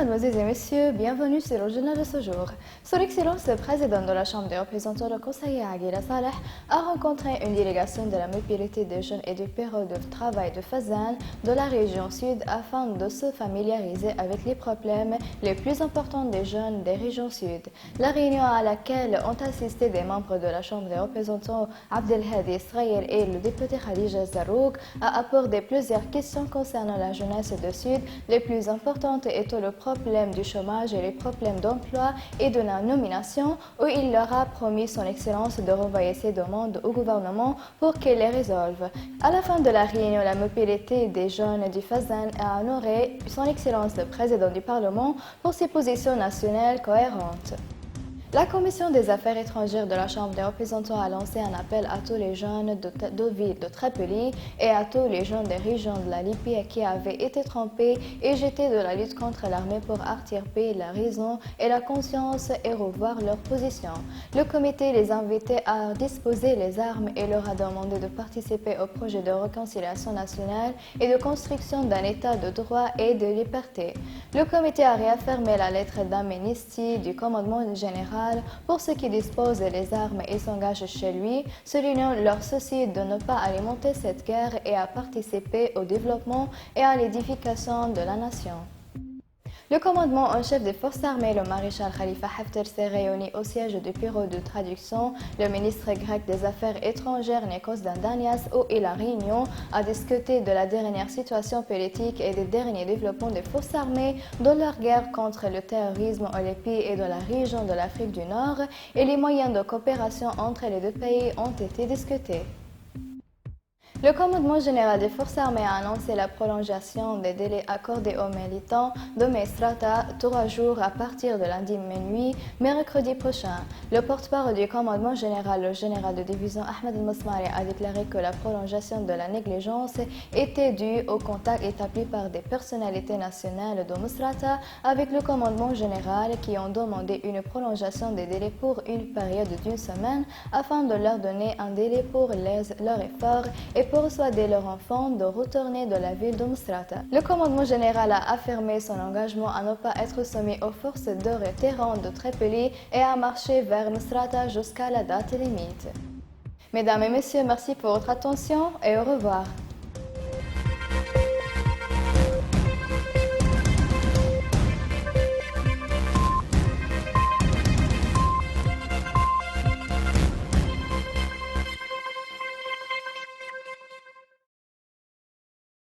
mademoiselles et messieurs, bienvenue sur le journal de ce jour. Son Excellence le Président de la Chambre des représentants, le conseiller Aguila Saleh, a rencontré une délégation de la mobilité des jeunes et du bureau de travail de Fazan de la région sud afin de se familiariser avec les problèmes les plus importants des jeunes des régions sud. La réunion à laquelle ont assisté des membres de la Chambre des représentants Abdelhadi Israël et le député Khadija Zarouk a abordé plusieurs questions concernant la jeunesse du sud. Les plus importantes étant le problème du chômage et les problèmes d'emploi et de la nomination, où il leur a promis son Excellence de renvoyer ces demandes au gouvernement pour qu'il les résolve. À la fin de la réunion, la mobilité des jeunes du Fazan a honoré son Excellence le Président du Parlement pour ses positions nationales cohérentes. La Commission des Affaires étrangères de la Chambre des représentants a lancé un appel à tous les jeunes de ville de Tripoli et à tous les jeunes des régions de la Libye qui avaient été trompés et jetés de la lutte contre l'armée pour attirer la raison et la conscience et revoir leur position. Le comité les a invités à disposer les armes et leur a demandé de participer au projet de réconciliation nationale et de construction d'un État de droit et de liberté. Le comité a réaffirmé la lettre d'amnistie du commandement général pour ceux qui disposent des armes et s'engagent chez lui, soulignant leur souci de ne pas alimenter cette guerre et à participer au développement et à l'édification de la nation. Le commandement en chef des forces armées, le maréchal Khalifa Haftar, s'est réuni au siège du bureau de traduction. Le ministre grec des Affaires étrangères, Nikos Dandanias, où il a réunion, a discuté de la dernière situation politique et des derniers développements des forces armées dans leur guerre contre le terrorisme en Libye et dans la région de l'Afrique du Nord, et les moyens de coopération entre les deux pays ont été discutés. Le commandement général des forces armées a annoncé la prolongation des délais accordés aux militants de Misrata 3 jours à partir de lundi minuit, mercredi prochain. Le porte-parole du commandement général, le général de division Ahmed El-Masmari, a déclaré que la prolongation de la négligence était due au contact établi par des personnalités nationales de Misrata avec le commandement général qui ont demandé une prolongation des délais pour une période d'une semaine afin de leur donner un délai pour leur effort et pour persuader leurs enfants de retourner de la ville de Misrata. Le commandement général a affirmé son engagement à ne pas être soumis aux forces de terrain de Tripoli et à marcher vers Misrata jusqu'à la date limite. Mesdames et messieurs, merci pour votre attention et au revoir.